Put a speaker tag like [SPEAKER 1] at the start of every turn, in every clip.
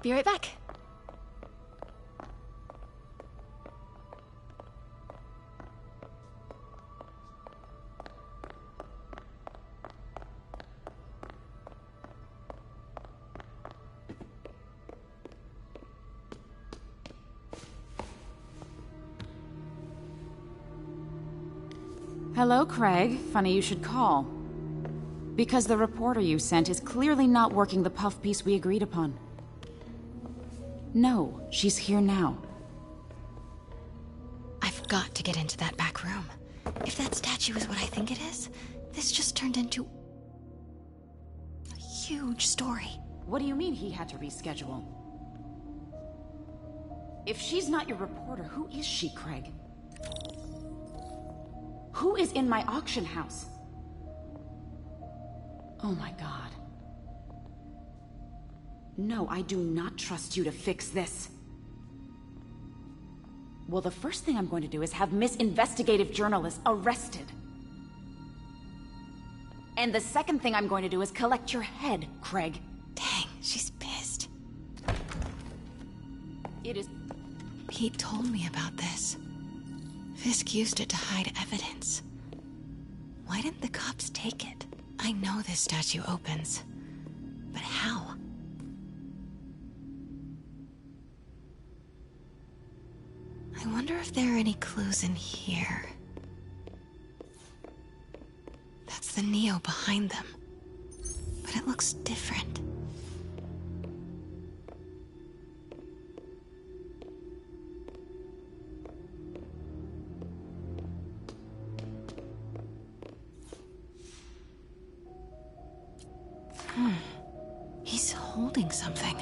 [SPEAKER 1] Be right back.
[SPEAKER 2] Hello, Craig. Funny you should call. Because the reporter you sent is clearly not working the puff piece we agreed upon. No, she's here now.
[SPEAKER 1] I've got to get into that back room. If that statue is what I think it is, this just turned into a huge story.
[SPEAKER 2] What do you mean he had to reschedule? If she's not your reporter, who is she, Craig? Who is in my auction house? Oh my god. No, I do not trust you to fix this. Well, the first thing I'm going to do is have Miss Investigative Journalist arrested. And the second thing I'm going to do is collect your head, Craig.
[SPEAKER 1] Dang, she's pissed.
[SPEAKER 2] It is...
[SPEAKER 1] Pete told me about this. Fisk used it to hide evidence. Why didn't the cops take it? I know this statue opens, but how? I wonder if there are any clues in here. That's the Neo behind them, but it looks different. He's holding something.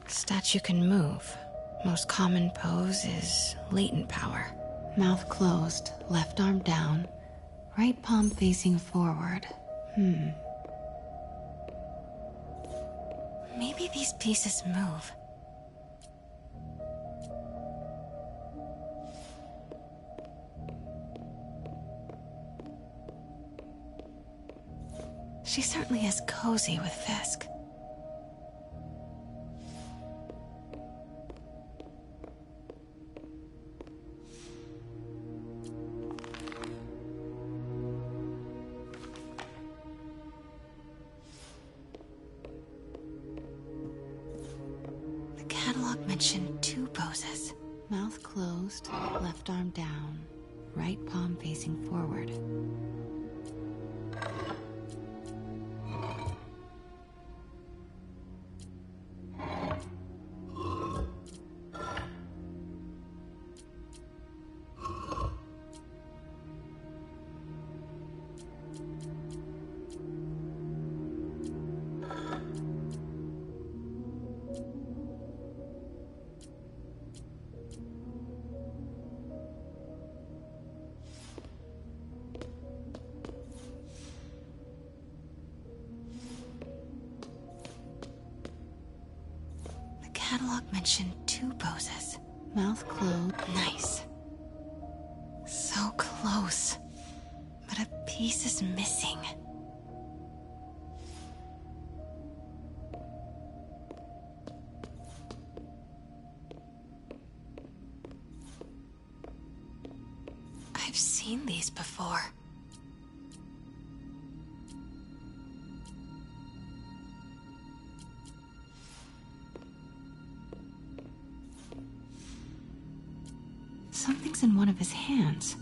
[SPEAKER 1] Statue can move. Most common pose is latent power. Mouth closed, left arm down, right palm facing forward. Maybe these pieces move. She certainly is cozy with Fisk. The catalog mentioned 2 poses. Mouth closed, left arm down, right palm facing forward. Catalog mentioned 2 poses. Mouth closed. Nice. So close. But a piece is missing. I've seen these before. Something's in one of his hands.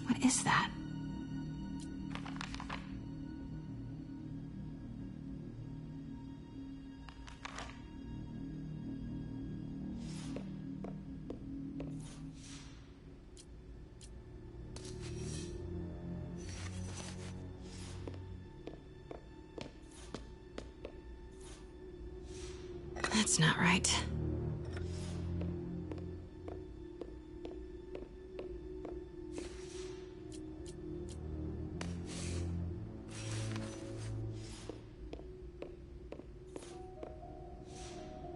[SPEAKER 1] What is that? That's not right.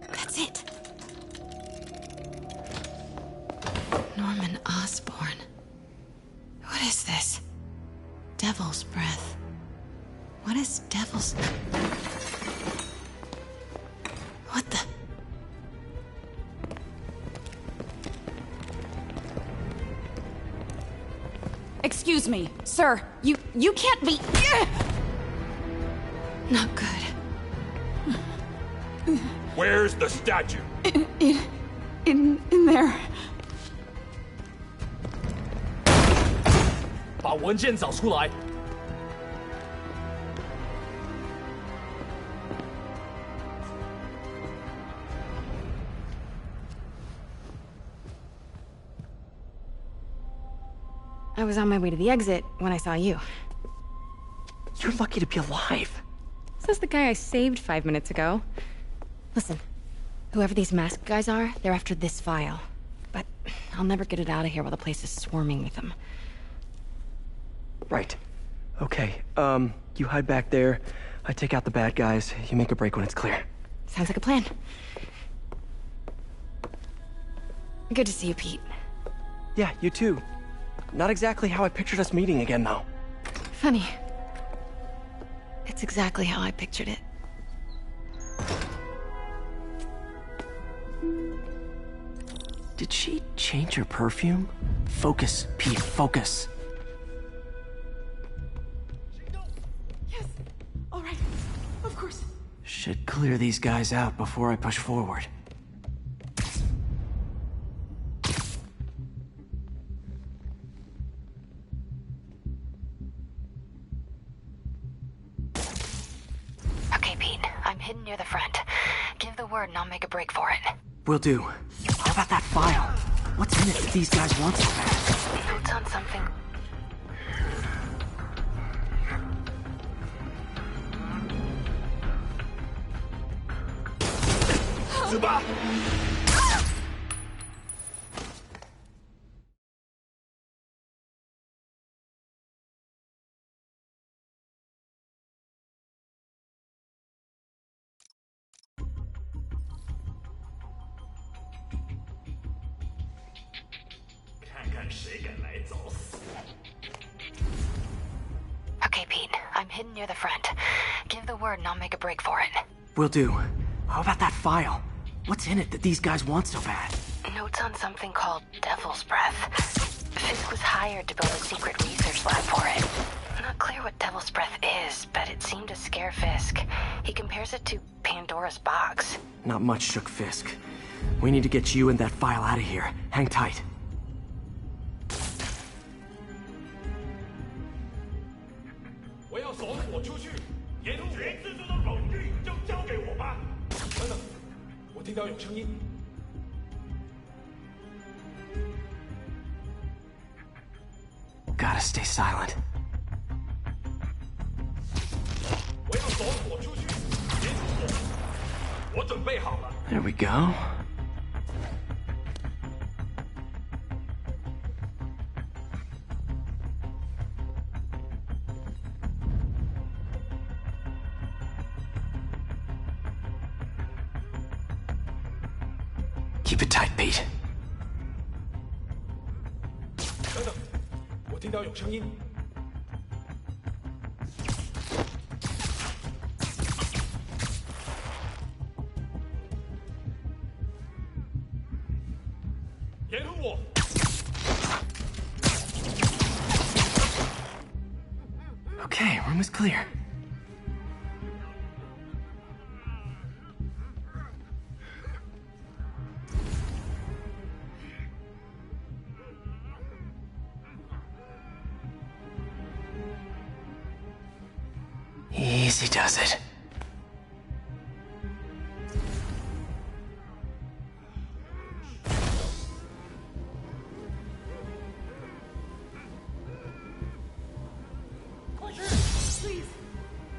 [SPEAKER 1] That's it. Norman Osborn. What is this? Devil's breath. What is devil's...
[SPEAKER 2] Excuse me, sir. You can't be...
[SPEAKER 1] Not good.
[SPEAKER 3] Where's the statue?
[SPEAKER 2] In there.
[SPEAKER 3] 把文件找出来。
[SPEAKER 1] I was on my way to the exit when I saw you.
[SPEAKER 4] You're lucky to be alive.
[SPEAKER 1] Says the guy I saved 5 minutes ago. Listen, whoever these masked guys are, they're after this file. But I'll never get it out of here while the place is swarming with them.
[SPEAKER 4] Right. Okay, you hide back there. I take out the bad guys. You make a break when it's clear.
[SPEAKER 1] Sounds like a plan. Good to see you, Pete.
[SPEAKER 4] Yeah, you too. Not exactly how I pictured us meeting again, though.
[SPEAKER 1] Funny. It's exactly how I pictured it.
[SPEAKER 4] Did she change her perfume? Focus, Pete, focus.
[SPEAKER 2] Yes. All right. Of course.
[SPEAKER 4] Should clear these guys out before I push forward.
[SPEAKER 1] Okay, Pete. I'm hidden near the front. Give the word and I'll make a break for it.
[SPEAKER 4] Will do. How about that file? What's in it that these guys want so bad?
[SPEAKER 1] Notes on something. Okay, Pete. I'm hidden near the front. Give the word and I'll make a break for it.
[SPEAKER 4] Will do. How about that file? What's in it that these guys want so bad?
[SPEAKER 1] Notes on something called Devil's Breath. Fisk was hired to build a secret research lab for it. Not clear what Devil's Breath is, but it seemed to scare Fisk. He compares it to Pandora's box.
[SPEAKER 4] Not much shook Fisk. We need to get you and that file out of here. Hang tight.
[SPEAKER 3] 我要锁火出去，沿路全自助的荣誉就交给我吧。等等，我听到有声音。
[SPEAKER 4] Gotta stay silent.
[SPEAKER 3] 我要锁火出去，沿路我准备好了。
[SPEAKER 4] There we go. Keep it tight, Pete.
[SPEAKER 3] 等等，我听到有声音。沿路我。
[SPEAKER 4] Okay, room is clear. Easy does it.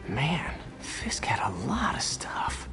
[SPEAKER 4] Man, Fisk had a lot of stuff.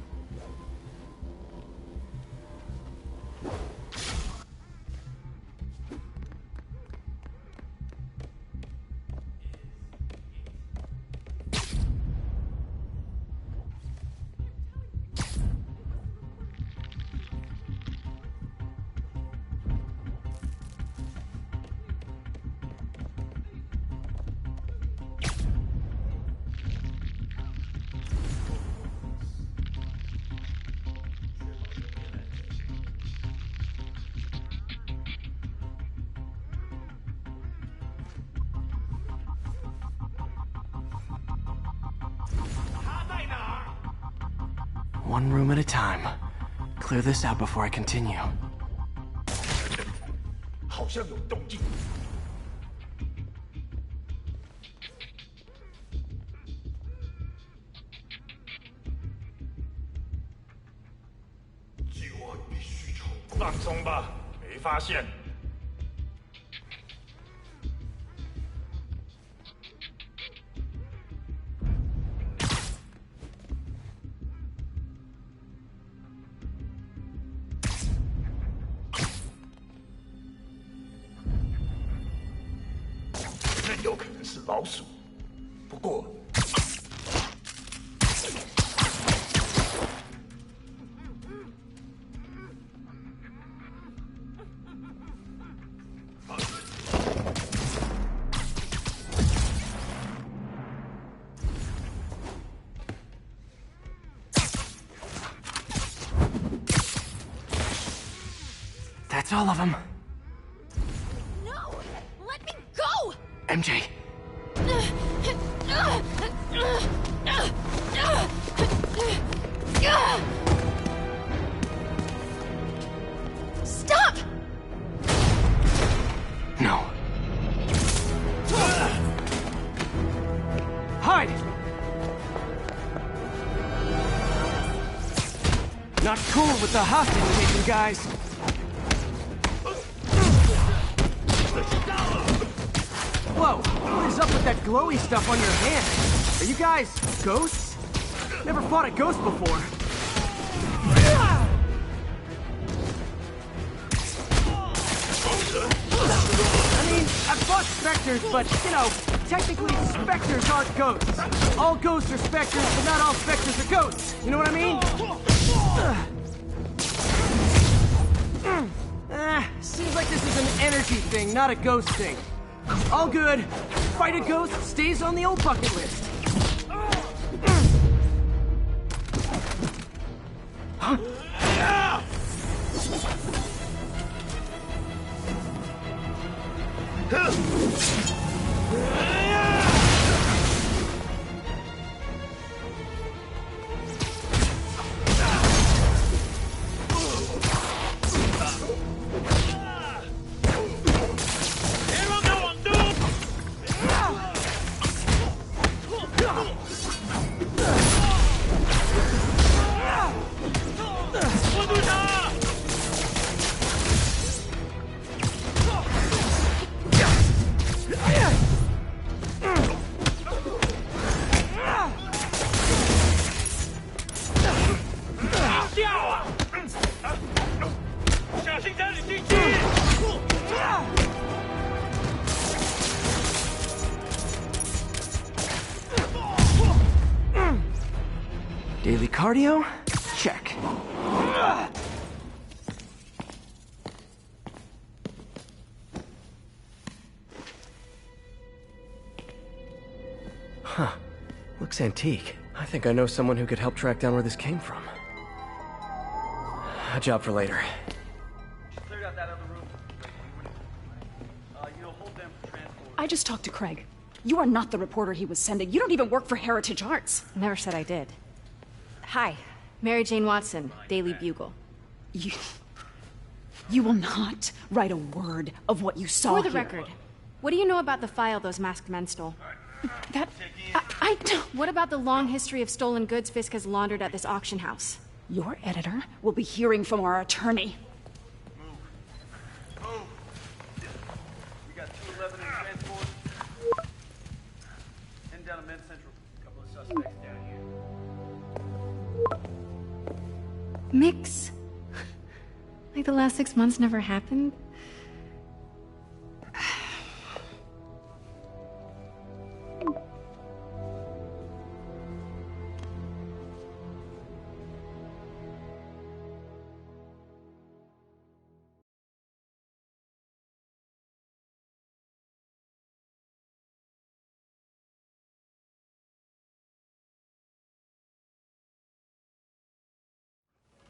[SPEAKER 4] One room at a time. Clear this out before I continue.
[SPEAKER 3] 好像有动静。今晚必须成。放松吧，没发现。真有可能是老鼠，不过。
[SPEAKER 4] That's all of them.
[SPEAKER 1] No! Let me go!
[SPEAKER 4] MJ.
[SPEAKER 1] Stop!
[SPEAKER 4] No. Hide! Not cool with the hostage taking, guys. Whoa, what is up with that glowy stuff on your hand? Are you guys ghosts? Never fought a ghost before. I mean, I've fought specters, but, you know, technically specters aren't ghosts. All ghosts are specters, but not all specters are ghosts. You know what I mean? Seems like this is an energy thing, not a ghost thing. All good. Fight a ghost stays on the old bucket list. Huh? Daily cardio? Check. Huh. Looks antique. I think I know someone who could help track down where this came from. A job for later.
[SPEAKER 5] Cleared out that other room. Hold them for transport.
[SPEAKER 6] I just talked to Craig. You are not the reporter he was sending. You don't even work for Heritage Arts.
[SPEAKER 7] Never said I did. Hi, Mary Jane Watson, Daily Bugle.
[SPEAKER 6] You will not write a word of what you saw
[SPEAKER 7] For the
[SPEAKER 6] here.
[SPEAKER 7] record, what do you know about the file those masked men stole?
[SPEAKER 6] I don't...
[SPEAKER 7] What about the long history of stolen goods Fisk has laundered at this auction house?
[SPEAKER 6] Your editor will be hearing from our attorney.
[SPEAKER 5] Move. We got 211 in transport. Heading down to Men's Central. A couple of suspects down here.
[SPEAKER 7] Mix? Like the last 6 months never happened?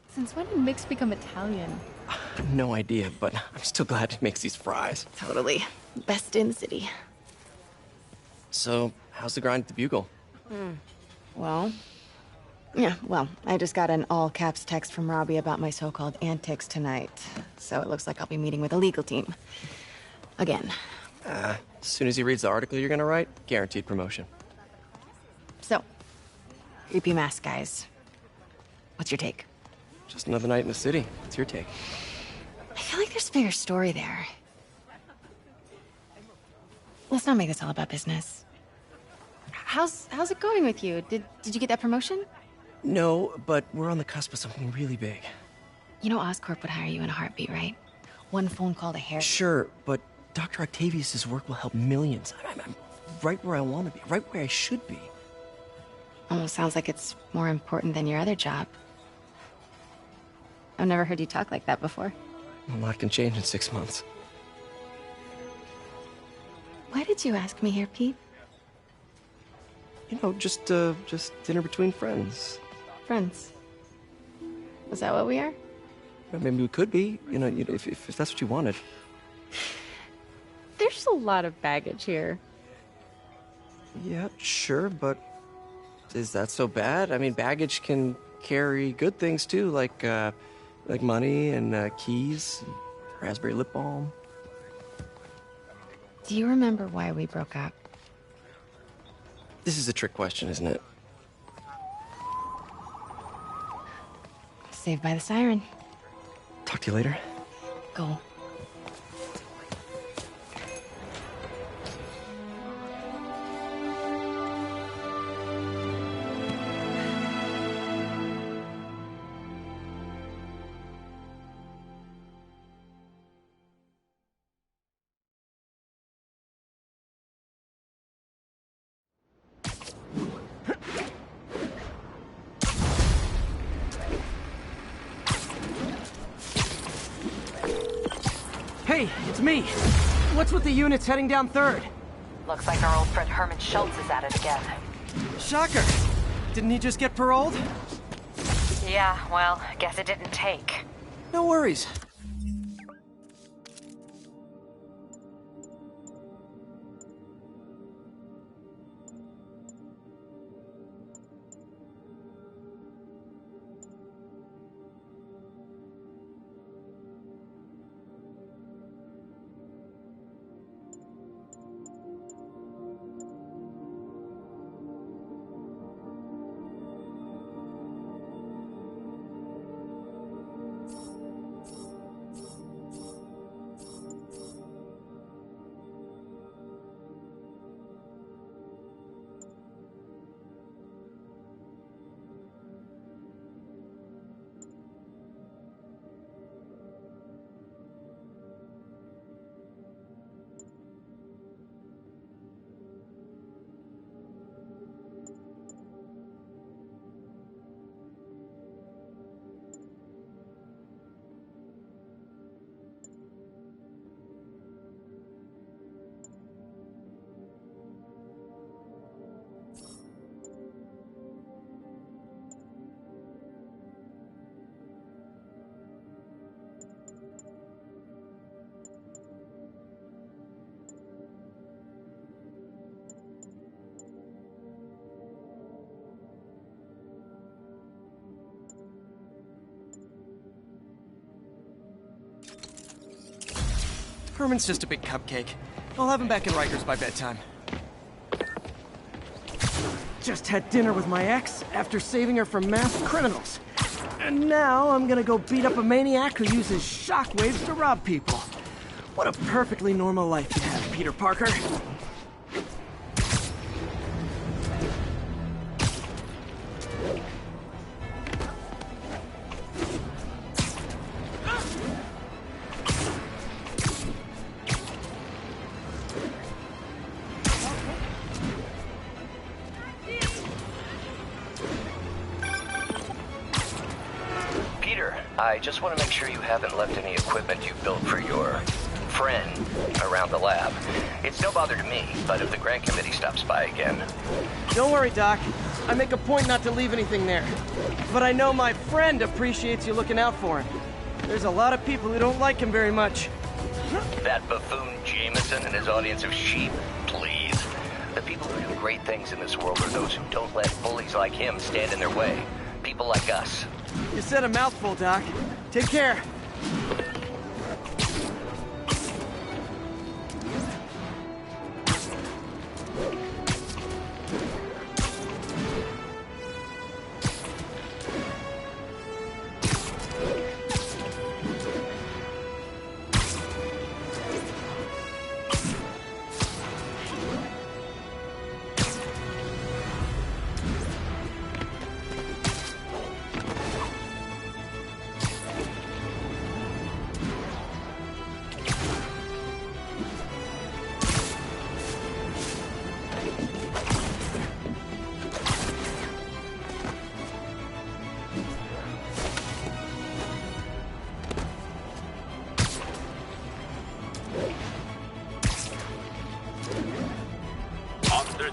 [SPEAKER 7] Since when did Mix become Italian?
[SPEAKER 4] No idea, but I'm still glad he makes these fries.
[SPEAKER 1] Totally. Best in the city.
[SPEAKER 4] So, how's the grind at the Bugle?
[SPEAKER 7] Well,
[SPEAKER 1] Yeah, well, I just got an all-caps text from Robbie about my so-called antics tonight. So it looks like I'll be meeting with the legal team. Again.
[SPEAKER 8] As soon as he reads the article you're gonna write, guaranteed promotion.
[SPEAKER 1] So, creepy mask guys. What's your take?
[SPEAKER 8] Just another night in the city. What's your take?
[SPEAKER 1] I feel like there's a bigger story there. Let's not make this all about business. How's it going with you? Did you get that promotion?
[SPEAKER 8] No, but we're on the cusp of something really big.
[SPEAKER 1] You know Oscorp would hire you in a heartbeat, right? One phone call to Harry.
[SPEAKER 8] Sure, but Dr. Octavius' work will help millions. I'm right where I want to be, right where I should be.
[SPEAKER 1] Almost sounds like it's more important than your other job. I've never heard you talk like that before.
[SPEAKER 8] A lot can change in 6 months.
[SPEAKER 1] Why did you ask me here, Pete?
[SPEAKER 8] You know, just dinner between friends.
[SPEAKER 1] Friends. Is that what we are?
[SPEAKER 8] Well, maybe we could be, if that's what you wanted.
[SPEAKER 1] There's a lot of baggage here.
[SPEAKER 8] Yeah, sure, but is that so bad? I mean, baggage can carry good things too, like money and keys, and raspberry lip balm.
[SPEAKER 1] Do you remember why we broke up?
[SPEAKER 8] This is a trick question, isn't it?
[SPEAKER 1] Saved by the siren.
[SPEAKER 8] Talk to you later.
[SPEAKER 1] Go.
[SPEAKER 4] Hey, it's me. What's with the units heading down 3rd?
[SPEAKER 9] Looks like our old friend Herman Schultz is at it again.
[SPEAKER 4] Shocker. Didn't he just get paroled?
[SPEAKER 9] Yeah, well, guess it didn't take.
[SPEAKER 4] No worries. Herman's just a big cupcake. I'll have him back in Rikers by bedtime. Just had dinner with my ex after saving her from masked criminals. And now I'm gonna go beat up a maniac who uses shockwaves to rob people. What a perfectly normal life you have, Peter Parker.
[SPEAKER 10] I just want to make sure you haven't left any equipment you built for your friend around the lab. It's no bother to me, but if the grant committee stops by again...
[SPEAKER 4] Don't worry, Doc. I make a point not to leave anything there. But I know my friend appreciates you looking out for him. There's a lot of people who don't like him very much.
[SPEAKER 10] That buffoon Jameson and his audience of sheep? Please. The people who do great things in this world are those who don't let bullies like him stand in their way. people like us.
[SPEAKER 4] You said a mouthful, Doc. Take care.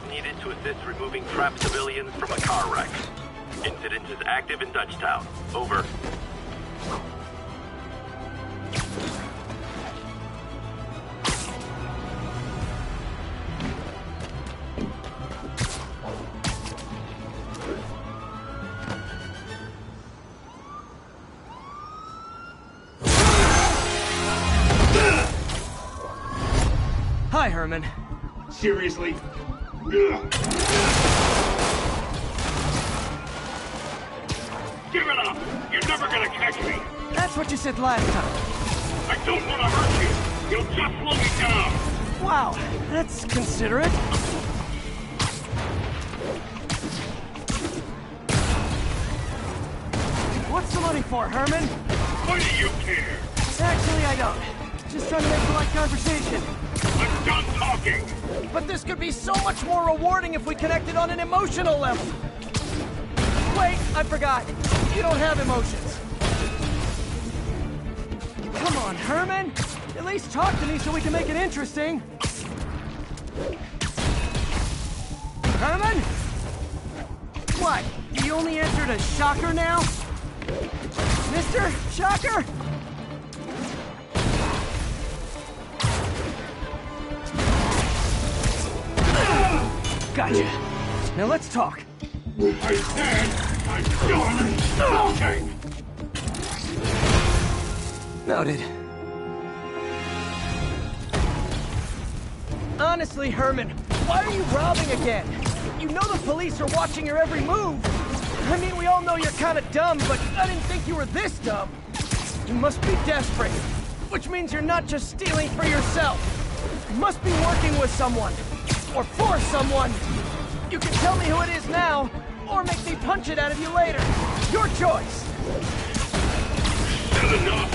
[SPEAKER 11] Needed to assist removing trapped civilians from a car wreck. Incident is active in Dutchtown. Over.
[SPEAKER 4] Hi, Herman.
[SPEAKER 3] Seriously? Give it up! You're never gonna catch me!
[SPEAKER 4] That's what you said last time.
[SPEAKER 3] I don't want to hurt you! You'll just slow me down!
[SPEAKER 4] Wow, that's considerate. What's the money for, Herman?
[SPEAKER 3] Why do you care?
[SPEAKER 4] Actually, I don't. Just trying to make polite conversation.
[SPEAKER 3] I'm done talking!
[SPEAKER 4] But this could be so much more rewarding if we connected on an emotional level. Wait, I forgot. You don't have emotions. Come on, Herman. At least talk to me so we can make it interesting. Herman? What? You only answered a shocker now? Mr. Shocker? Gotcha. Now let's talk.
[SPEAKER 3] I said I'm done talking!
[SPEAKER 4] Noted. Honestly, Herman, why are you robbing again? You know the police are watching your every move. I mean, we all know you're kind of dumb, but I didn't think you were this dumb. You must be desperate, which means you're not just stealing for yourself. You must be working with someone, or for someone. You can tell me who it is now, or make me punch it out of you later. Your choice.
[SPEAKER 3] Good enough!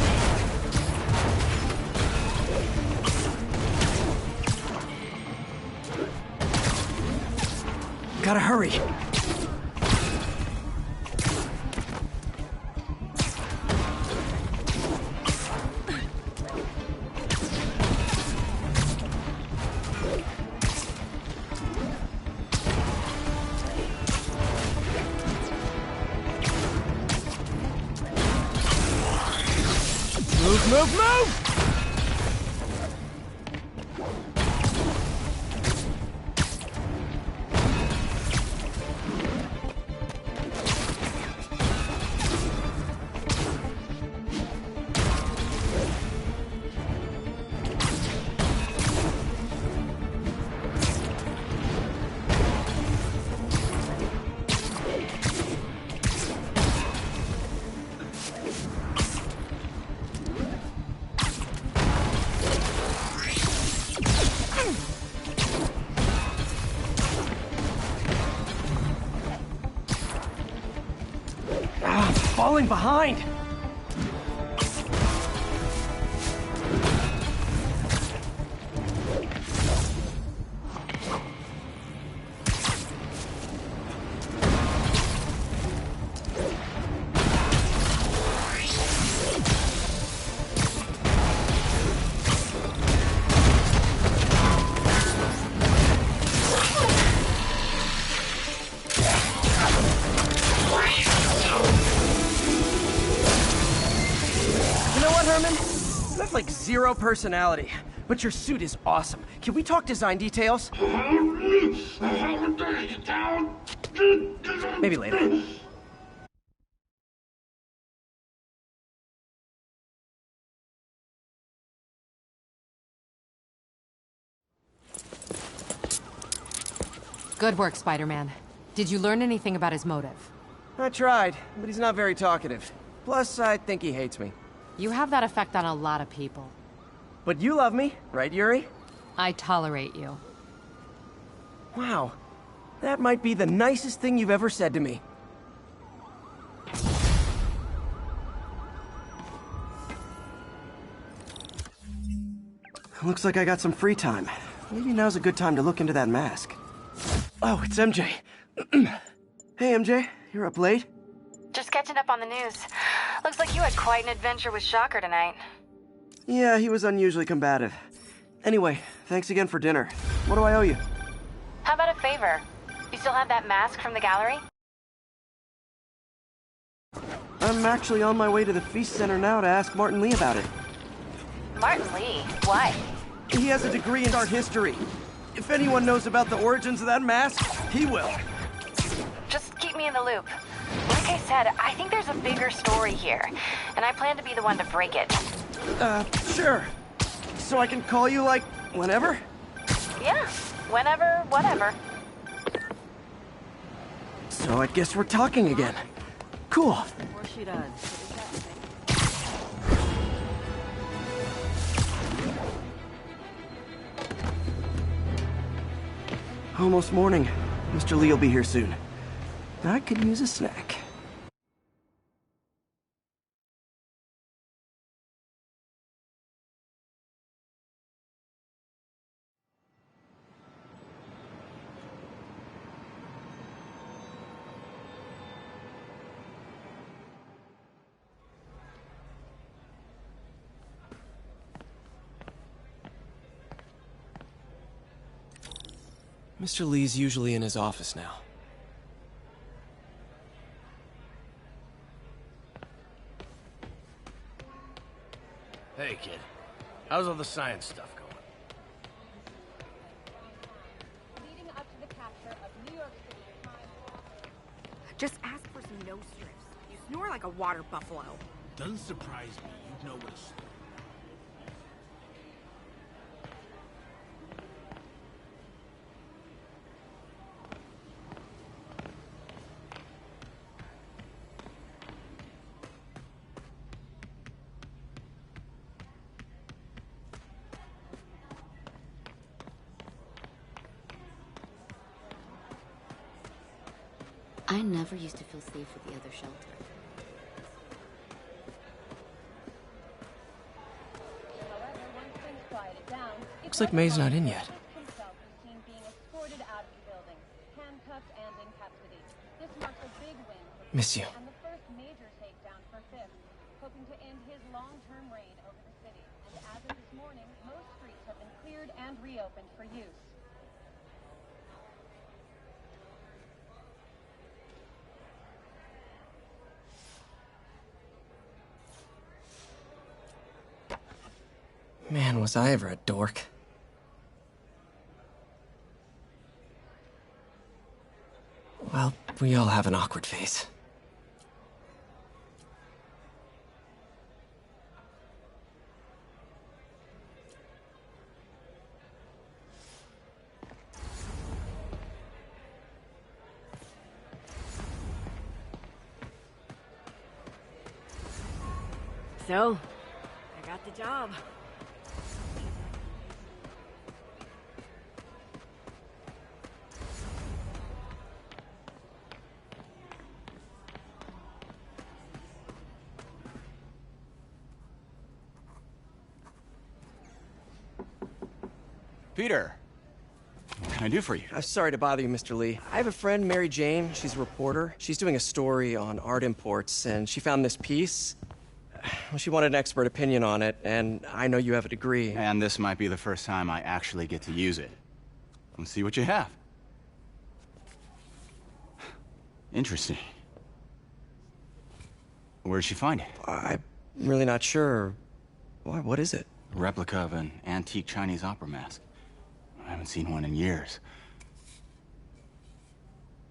[SPEAKER 4] Gotta hurry. Move, move, move! Falling behind! Herman? You have like zero personality, but your suit is awesome. Can we talk design details? Maybe later.
[SPEAKER 12] Good work, Spider-Man. Did you learn anything about his motive?
[SPEAKER 4] I tried, but he's not very talkative. Plus, I think he hates me.
[SPEAKER 12] You have that effect on a lot of people.
[SPEAKER 4] But you love me, right, Yuri?
[SPEAKER 12] I tolerate you.
[SPEAKER 4] Wow. That might be the nicest thing you've ever said to me. Looks like I got some free time. Maybe now's a good time to look into that mask. Oh, it's MJ. Hey, MJ. You're up late?
[SPEAKER 9] Just catching up on the news. Looks like you had quite an adventure with Shocker tonight.
[SPEAKER 4] Yeah, he was unusually combative. Anyway, thanks again for dinner. What do I owe you?
[SPEAKER 9] How about a favor? You still have that mask from the gallery?
[SPEAKER 4] I'm actually on my way to the Feast Center now to ask Martin Lee about it.
[SPEAKER 9] Martin Lee? Why?
[SPEAKER 4] He has a degree in art history. If anyone knows about the origins of that mask, he will.
[SPEAKER 9] Just keep me in the loop. Like I said, I think there's a bigger story here, and I plan to be the one to break it.
[SPEAKER 4] Sure. So I can call you, like, whenever?
[SPEAKER 9] Yeah, whenever, whatever.
[SPEAKER 4] So I guess we're talking again. Cool.
[SPEAKER 6] Before she does.
[SPEAKER 4] Almost morning. Mr. Lee will be here soon. I could use a snack.
[SPEAKER 8] Mr. Lee's usually in his office now.
[SPEAKER 13] Hey, kid. How's all the science stuff going?
[SPEAKER 14] Leading up to the capture of New York City crime.
[SPEAKER 15] Just ask for some nose strips. You snore like a water buffalo.
[SPEAKER 13] Doesn't surprise me. You know what it's...
[SPEAKER 16] I never used to feel safe with the other shelter.
[SPEAKER 8] Looks like May's not in yet. Miss you.
[SPEAKER 14] And the first major takedown for Fisk, hoping to end his long-term reign over the city. And as of this morning, most streets have been cleared and reopened for use.
[SPEAKER 8] Man, was I ever a dork. Well, we all have an awkward phase.
[SPEAKER 15] So, I got the job.
[SPEAKER 17] Peter, what can I do for you?
[SPEAKER 8] Sorry to bother you, Mr. Lee. I have a friend, Mary Jane. She's a reporter. She's doing a story on art imports, and she found this piece. Well, she wanted an expert opinion on it, and I know you have a degree.
[SPEAKER 17] And this might be the first time I actually get to use it. Let's see what you have. Interesting. Where'd she find it?
[SPEAKER 8] I'm really not sure. Why, what is it?
[SPEAKER 17] A replica of an antique Chinese opera mask. I haven't seen one in years.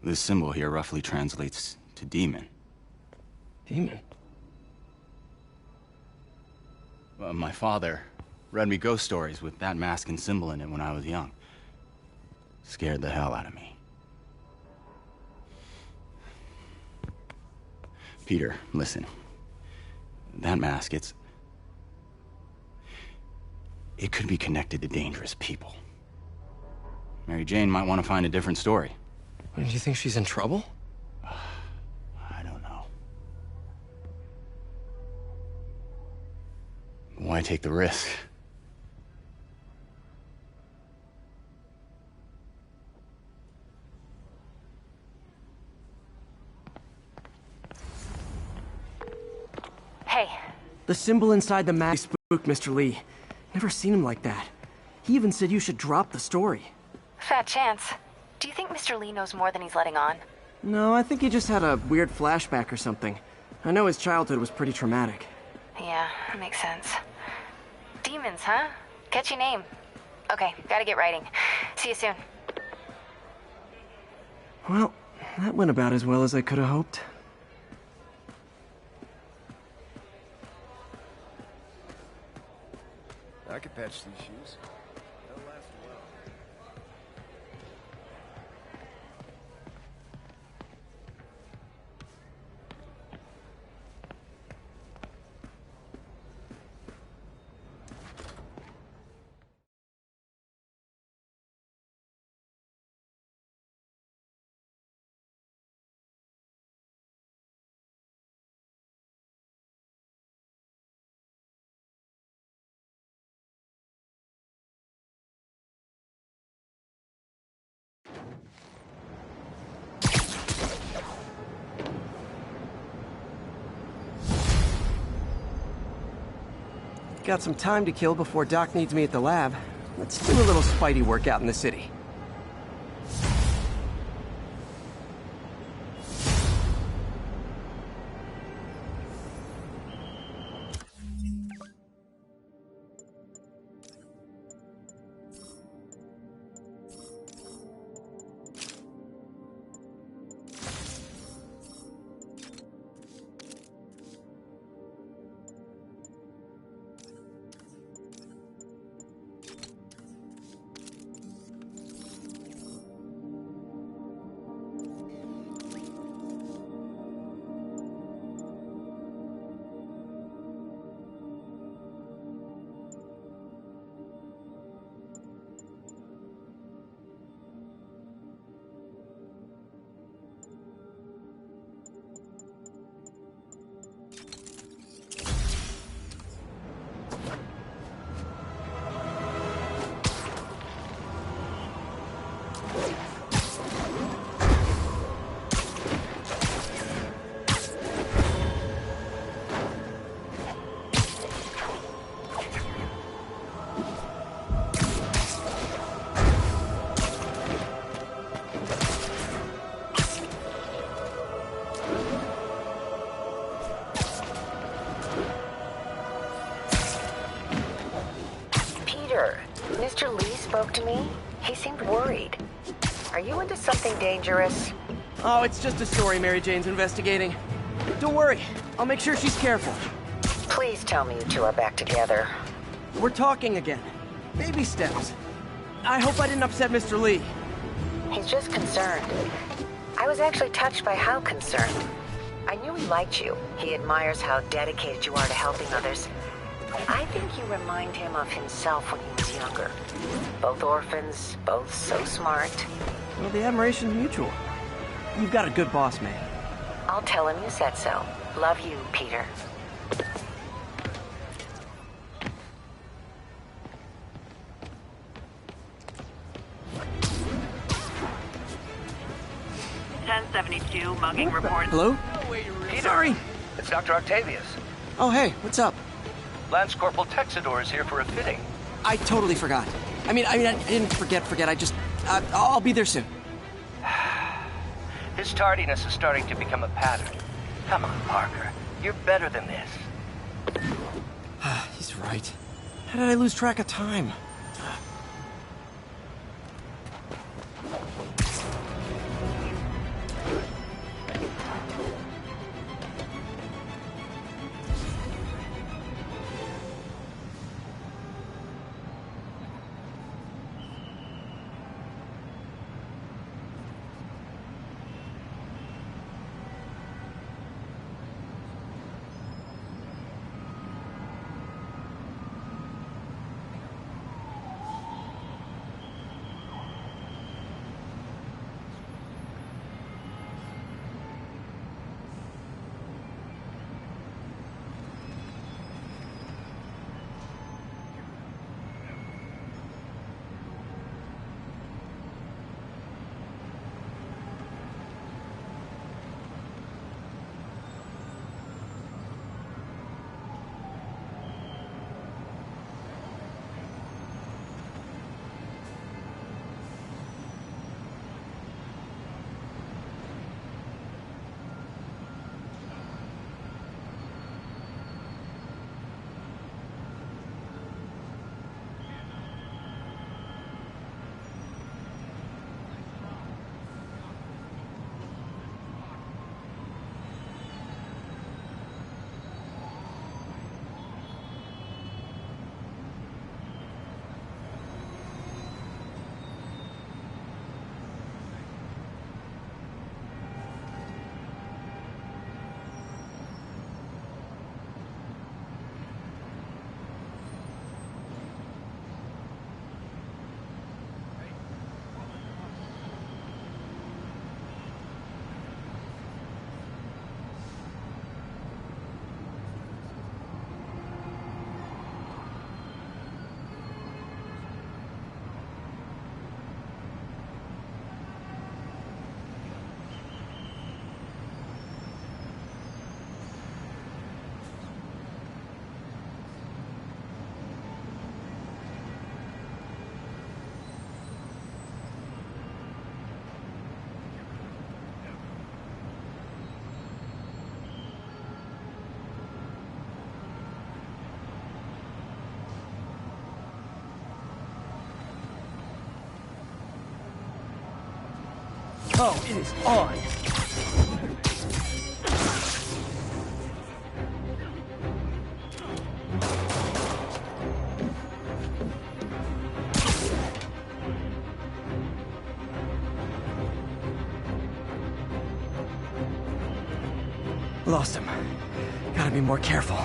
[SPEAKER 17] This symbol here roughly translates to demon.
[SPEAKER 8] Demon?
[SPEAKER 17] My father read me ghost stories with that mask and symbol in it when I was young. Scared the hell out of me. Peter, listen. That mask, it could be connected to dangerous people. Mary Jane might want to find a different story.
[SPEAKER 8] Do you think she's in trouble?
[SPEAKER 17] I don't know. Why take the risk?
[SPEAKER 9] Hey.
[SPEAKER 4] The symbol inside the mask spooked Mr. Lee. Never seen him like that. He even said you should drop the story.
[SPEAKER 9] Fat chance. Do you think Mr. Lee knows more than he's letting on?
[SPEAKER 4] No, I think he just had a weird flashback or something. I know his childhood was pretty traumatic.
[SPEAKER 9] Yeah, that makes sense. Demons, huh? Catchy name. Okay, gotta get writing. See you soon.
[SPEAKER 4] Well, that went about as well as I could have hoped.
[SPEAKER 5] I could patch these shoes. They'll last a while.
[SPEAKER 4] Got some time to kill before Doc needs me at the lab. Let's do a little Spidey workout in the city.
[SPEAKER 18] Mr. Lee spoke to me. He seemed worried. Are you into something dangerous?
[SPEAKER 4] Oh, it's just a story Mary Jane's investigating. Don't worry, I'll make sure she's careful.
[SPEAKER 18] Please tell me you two are back together.
[SPEAKER 4] We're talking again. Baby steps. I hope I didn't upset Mr. Lee.
[SPEAKER 18] He's just concerned. I was actually touched by how concerned. I knew he liked you. He admires how dedicated you are to helping others. I think you remind him of himself when he was younger. Both orphans, both so smart.
[SPEAKER 4] Well, the admiration's mutual. You've got a good boss, man.
[SPEAKER 18] I'll tell him you said so. Love you, Peter.
[SPEAKER 11] Mugging report.
[SPEAKER 4] Hello?
[SPEAKER 10] Peter.
[SPEAKER 4] Sorry.
[SPEAKER 10] It's Dr. Octavius.
[SPEAKER 4] Oh, hey, what's up?
[SPEAKER 10] Lance Corporal Texidor is here for a fitting.
[SPEAKER 4] I totally forgot. I didn't forget. I just... I'll be there soon.
[SPEAKER 10] His tardiness is starting to become a pattern. Come on, Parker. You're better than this.
[SPEAKER 4] He's right. How did I lose track of time? Oh, it is on. Lost him. Gotta be more careful.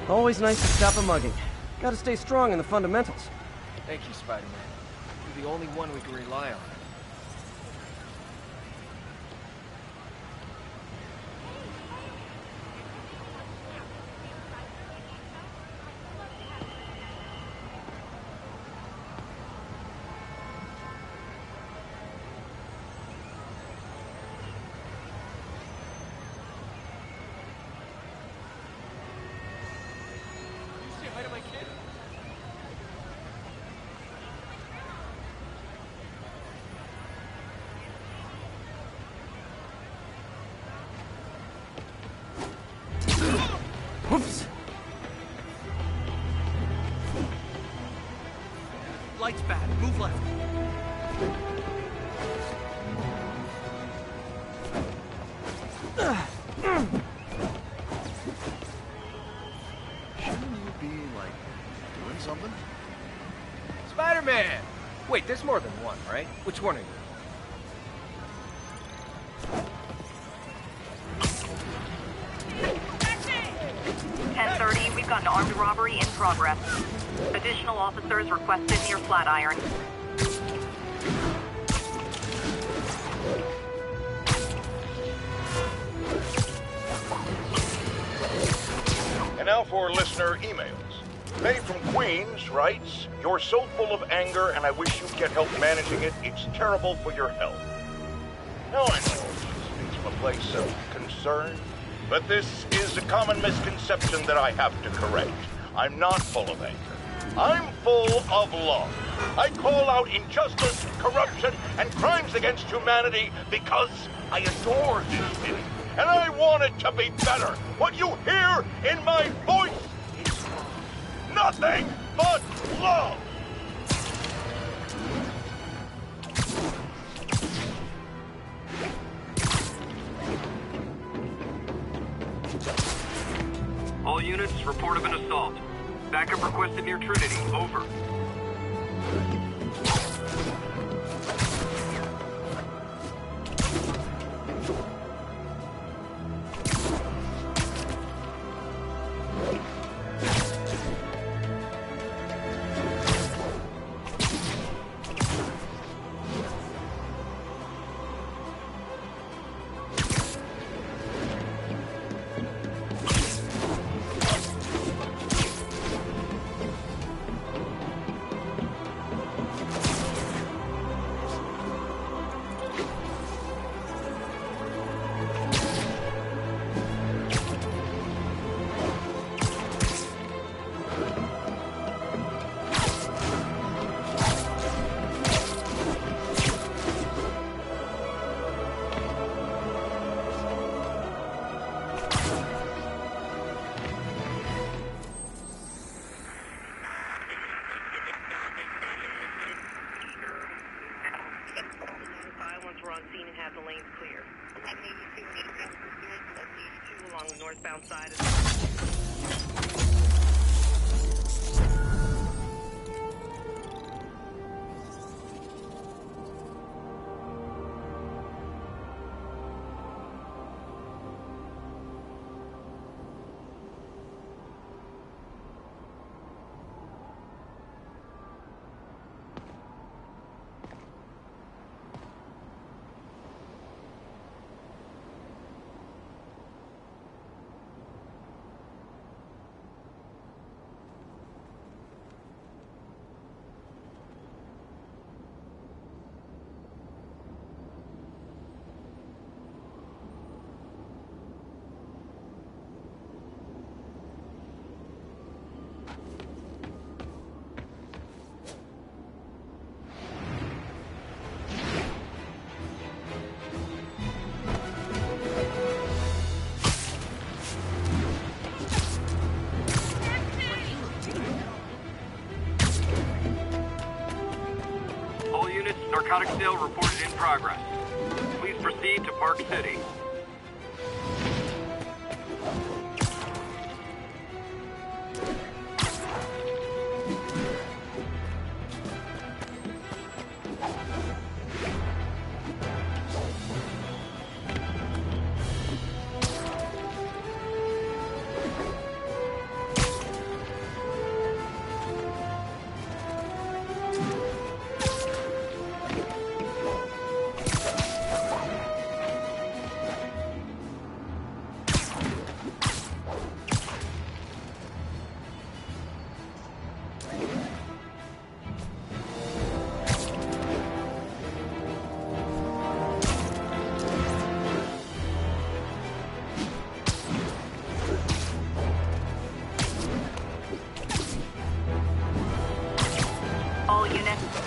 [SPEAKER 4] Always nice to stop a mugging. Gotta stay strong in the fundamentals.
[SPEAKER 5] Thank you, Spider-Man. You're the only one we can rely on.
[SPEAKER 4] Whoops!
[SPEAKER 5] Light's bad. Move left.
[SPEAKER 19] Shouldn't you be, like, doing something?
[SPEAKER 5] Spider-Man! Wait, there's more than one, right? Which one are you?
[SPEAKER 14] We've got an armed robbery in progress. Additional officers requested near Flatiron.
[SPEAKER 19] And now for listener emails. May from Queens writes, "You're so full of anger and I wish you'd get help managing it. It's terrible for your health." Now I know she speaks from a place of concern, but this is a common misconception that I have to correct. I'm not full of anger. I'm full of love. I call out injustice, corruption, and crimes against humanity because I adore this city. And I want it to be better. What you hear in my voice is nothing but love.
[SPEAKER 11] All units report of an assault. Backup requested near Trinity. Over.
[SPEAKER 20] on scene and have the lanes cleared. Two along the northbound side of the...
[SPEAKER 11] Narcotic sale reported in progress. Please proceed to Park City.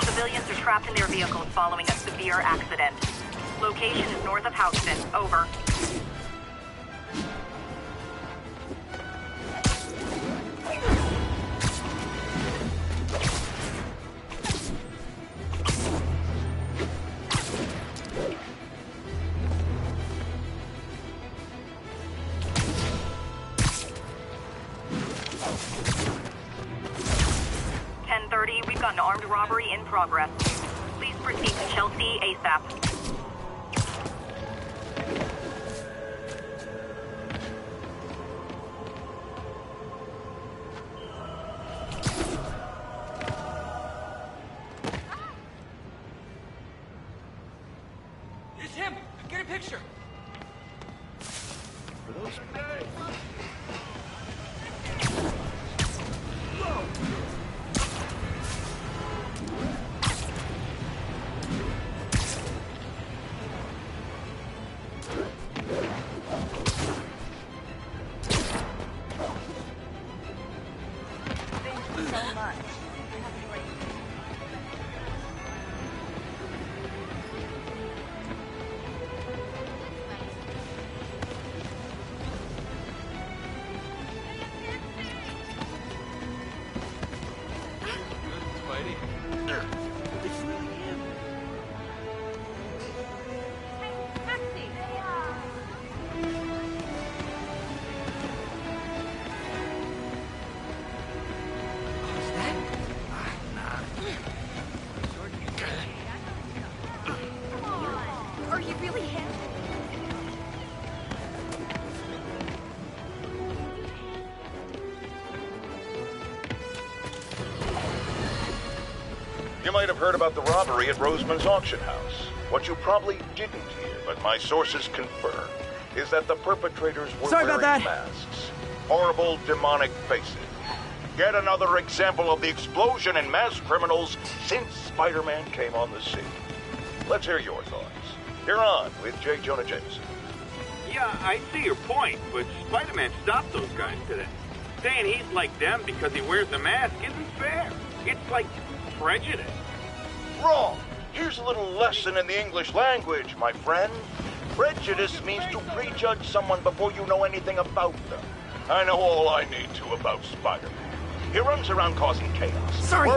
[SPEAKER 20] Civilians are trapped in their vehicles following a severe accident. Location is north of Houston. Over. We've got an armed robbery in progress. Please proceed to Chelsea ASAP.
[SPEAKER 3] It's him! Get a picture!
[SPEAKER 19] For those... You might have heard about the robbery at Roseman's auction house. What you probably didn't hear, but my sources confirm, is that the perpetrators were wearing masks. Horrible, demonic faces. Yet another example of the explosion in mass criminals since Spider-Man came on the scene. Let's hear your thoughts. You're on with J. Jonah Jameson.
[SPEAKER 11] Yeah, I see your point, but Spider-Man stopped those guys today. Saying he's like them because he wears the mask isn't fair. It's like prejudice.
[SPEAKER 19] Wrong. Here's a little lesson in the English language, my friend. Prejudice means to prejudge someone before you know anything about them. I know all I need to about Spider-Man. He runs around causing chaos.
[SPEAKER 4] Sorry.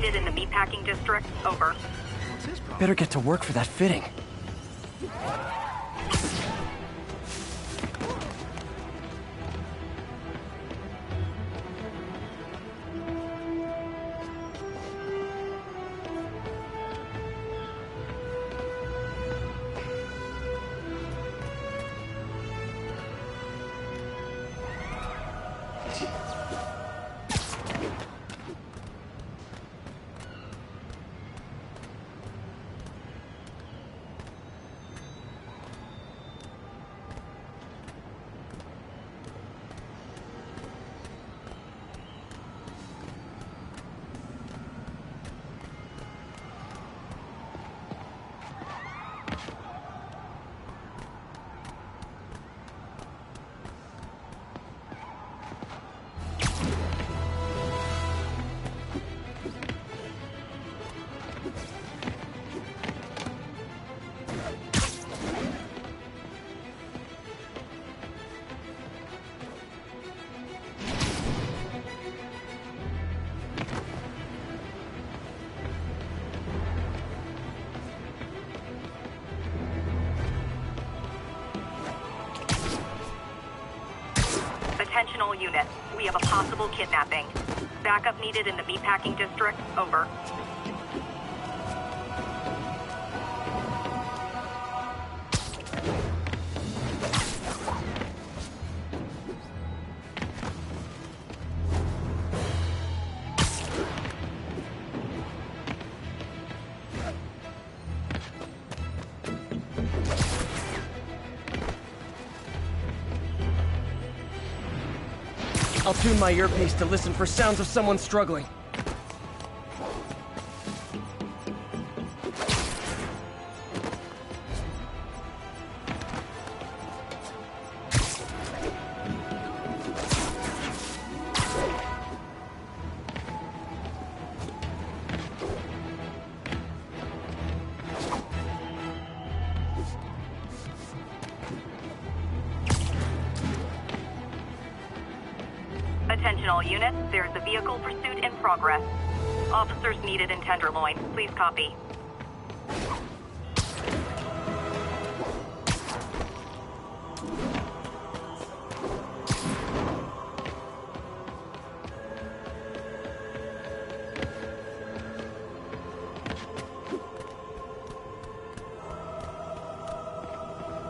[SPEAKER 20] needed in the meatpacking district. Over.
[SPEAKER 4] Better get to work for that fitting.
[SPEAKER 20] Attention all units. We have a possible kidnapping. Backup needed in the meatpacking district. Over.
[SPEAKER 4] I'll tune my earpiece to listen for sounds of someone struggling.
[SPEAKER 20] Attention all units, there's a vehicle pursuit in progress. Officers needed in Tenderloin. Please copy.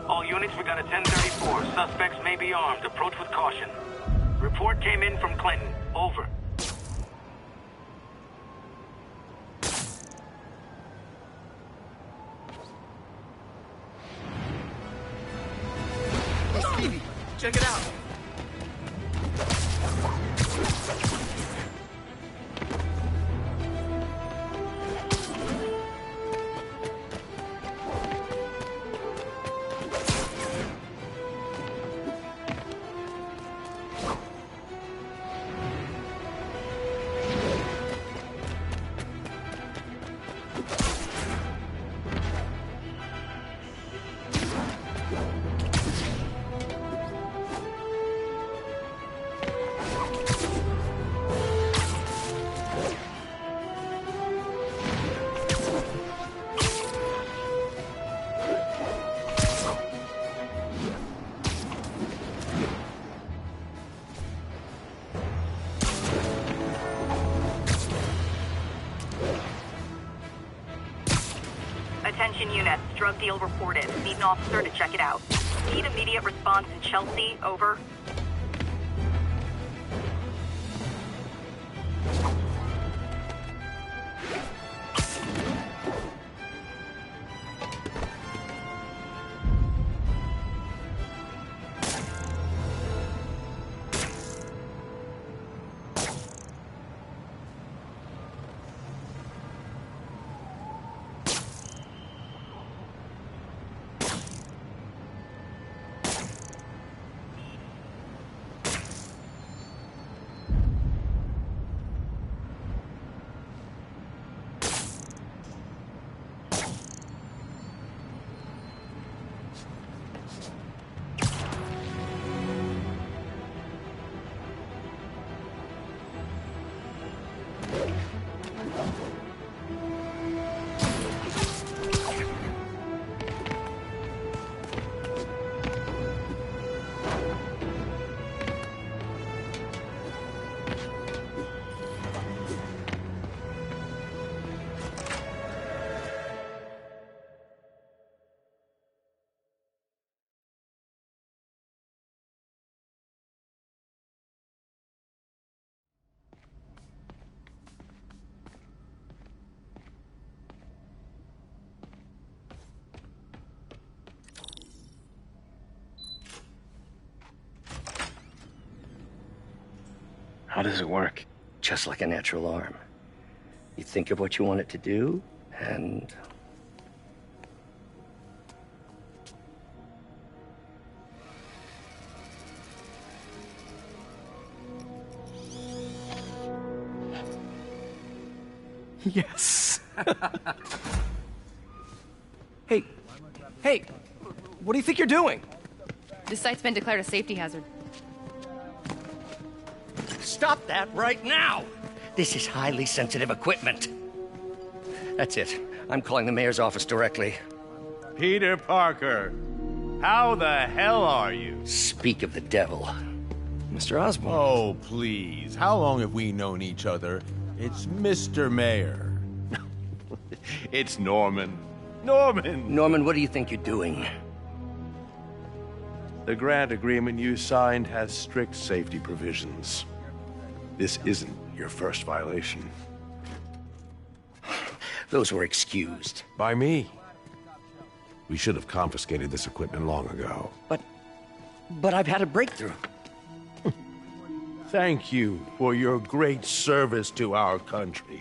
[SPEAKER 11] All units, we got a 1034. Suspects may be armed. Approach with caution. Report came in from Clinton. Over.
[SPEAKER 5] Hey, Stevie, check it out.
[SPEAKER 20] Attention units, drug deal reported. Need an officer to check it out. Need immediate response in Chelsea. Over.
[SPEAKER 10] How does it work? Just like a natural arm. You think of what you want it to do, and...
[SPEAKER 4] Yes. Hey, what do you think you're doing?
[SPEAKER 21] This site's been declared a safety hazard.
[SPEAKER 10] Stop that right now! This is highly sensitive equipment. That's it. I'm calling the mayor's office directly.
[SPEAKER 22] Peter Parker, how the hell are you?
[SPEAKER 10] Speak of the devil.
[SPEAKER 8] Mr. Osborn.
[SPEAKER 22] Oh, please. How long have we known each other? It's Mr. Mayor. It's Norman.
[SPEAKER 10] Norman, what do you think you're doing?
[SPEAKER 22] The grant agreement you signed has strict safety provisions. This isn't your first violation.
[SPEAKER 10] Those were excused.
[SPEAKER 22] By me. We should have confiscated this equipment long ago.
[SPEAKER 10] But I've had a breakthrough.
[SPEAKER 22] Thank you for your great service to our country.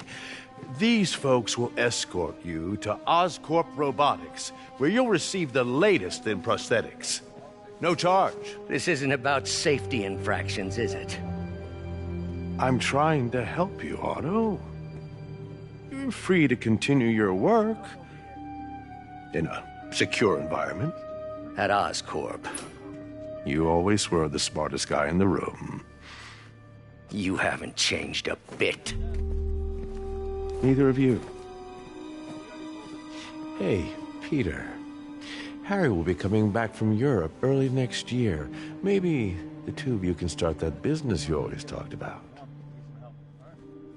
[SPEAKER 22] These folks will escort you to Oscorp Robotics, where you'll receive the latest in prosthetics. No charge.
[SPEAKER 10] This isn't about safety infractions, is it?
[SPEAKER 22] I'm trying to help you, Otto. You're free to continue your work in a secure environment.
[SPEAKER 10] At Oscorp.
[SPEAKER 22] You always were the smartest guy in the room.
[SPEAKER 10] You haven't changed a bit.
[SPEAKER 22] Neither of you. Hey, Peter. Harry will be coming back from Europe early next year. Maybe the two of you can start that business you always talked about.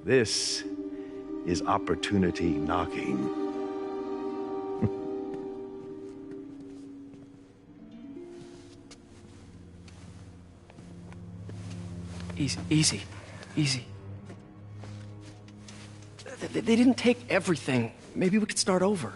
[SPEAKER 22] This is opportunity knocking.
[SPEAKER 4] Easy. They didn't take everything. Maybe we could start over.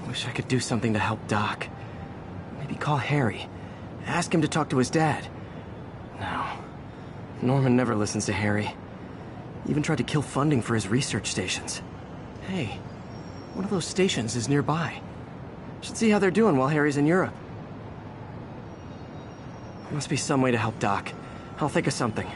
[SPEAKER 4] Wish I could do something to help Doc. Maybe call Harry. Ask him to talk to his dad. No. Norman never listens to Harry. Even tried to kill funding for his research stations. Hey, one of those stations is nearby. Should see how they're doing while Harry's in Europe. Must be some way to help Doc. I'll think of something.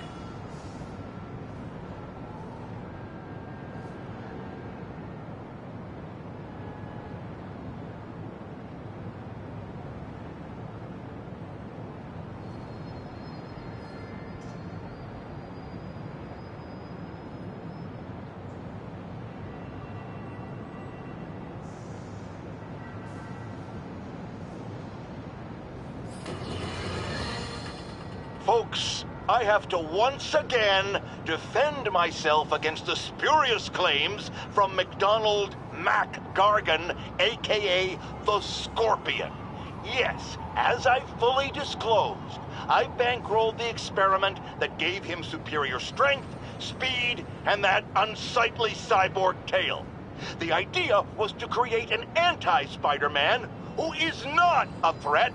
[SPEAKER 19] Folks, I have to once again defend myself against the spurious claims from McDonald Mac Gargan, aka the Scorpion. Yes, as I fully disclosed, I bankrolled the experiment that gave him superior strength, speed, and that unsightly cyborg tail. The idea was to create an anti-Spider-Man who is not a threat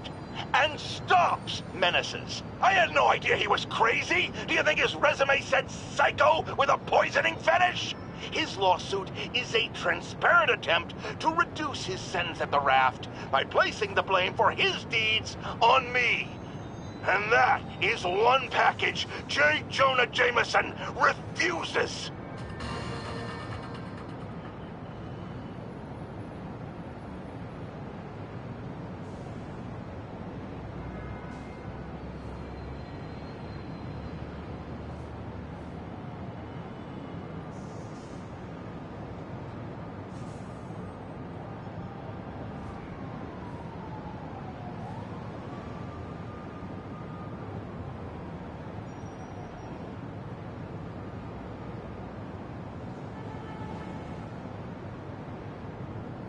[SPEAKER 19] and stops menaces. I had no idea he was crazy. Do you think his resume said psycho with a poisoning fetish? His lawsuit is a transparent attempt to reduce his sentence at the raft by placing the blame for his deeds on me. And that is one package J. Jonah Jameson refuses.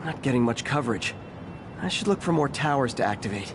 [SPEAKER 4] Not getting much coverage. I should look for more towers to activate.